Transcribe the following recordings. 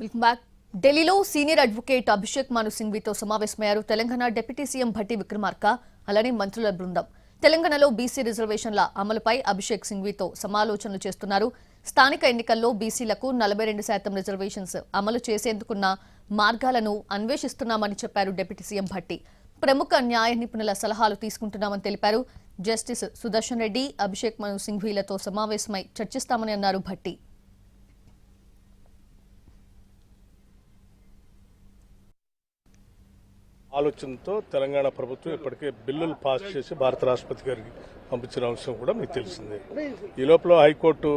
Welcome back. ఢిల్లీలో senior advocate Abhishek మను సింఘ్వీతో సమావేశమయ్యారు Telangana deputy CM Bhatti Vikramarka, అలానే మంత్రుల బృందం. తెలంగాణలో బీసీ రిజర్వేషన్ల అమలుపై అభిషేక్ సింఘ్వీతో సమాలోచనలు చేస్తున్నారు. స్థానిక ఎన్నికల్లో బీసీలకు 42% రిజర్వేషన్స్ అమలు చేసేందుకున్న మార్గాలను అన్వేషిస్తున్నామని చెప్పారు డిప్యూటీ సీఎం భట్టి. ప్రముఖ న్యాయ నిపుణుల సలహాలు తీసుకుంటున్నామని తెలిపారు. జస్టిస్ సుదర్శన్ రెడ్డి, అభిషేక్ మను సింఘ్వీలతో సమావేశమై చర్చిస్తామని అన్నారు భట్టి. ఆలోచనతో తెలంగాణ ప్రభుత్వం ఇప్పటికే బిల్లులు పాస్ చేసి భారత రాష్ట్రపతి గారికి పంపించిన అంశం కూడా మీకు తెలిసిందే. ఈ లోపల హైకోర్టు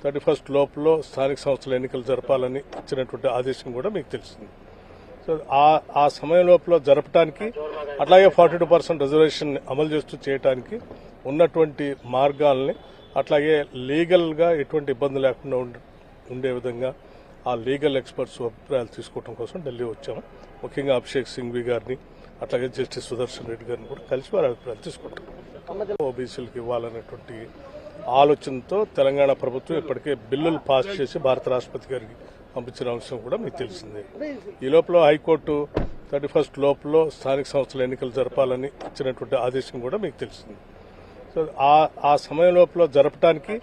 31 లోపల స్థానిక సంస్థల ఎన్నికలు జరపాలని ఇచ్చినటువంటి ఆదేశం కూడా మీకు తెలిసింది. సో ఆ సమయం లోపల జరపడానికి, అట్లాగే 42% రిజర్వేషన్ అమలు చేస్తూ చేయడానికి ఉన్నటువంటి మార్గాలని, అట్లాగే లీగల్గా ఎటువంటి ఇబ్బంది లేకుండా ఉండే విధంగా ఆ లీగల్ ఎక్స్పర్ట్స్ అభిప్రాయాలు తీసుకోవడం కోసం ఢిల్లీ వచ్చాము. ముఖ్యంగా అభిషేక్ సింఘ్వీ గారిని, అట్లాగే జస్టిస్ సుదర్శన్ రెడ్డి గారిని కూడా కలిసి వారి అభిప్రాయాలు తీసుకుంటాం. ఓబీసీలకు ఇవ్వాలనేటువంటి ఆలోచనతో తెలంగాణ ప్రభుత్వం ఇప్పటికే బిల్లులు పాస్ చేసి భారత రాష్ట్రపతి గారికి పంపించిన అంశం కూడా మీకు తెలిసిందే. ఈ లోపల హైకోర్టు 31 లోపల స్థానిక సంస్థల ఎన్నికలు జరపాలని ఇచ్చినటువంటి ఆదేశం కూడా మీకు తెలిసింది. సో ఆ సమయం లోపల జరపడానికి,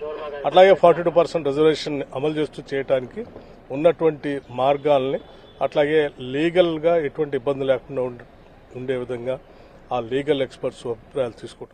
అట్లాగే 42% రిజర్వేషన్ అమలు చేస్తూ చేయడానికి ఉన్నటువంటి మార్గాలని, అట్లాగే లీగల్గా ఎటువంటి ఇబ్బంది లేకుండా ఉండే విధంగా ఆ లీగల్ ఎక్స్పర్ట్స్ అభిప్రాయాలు తీసుకుంటాం.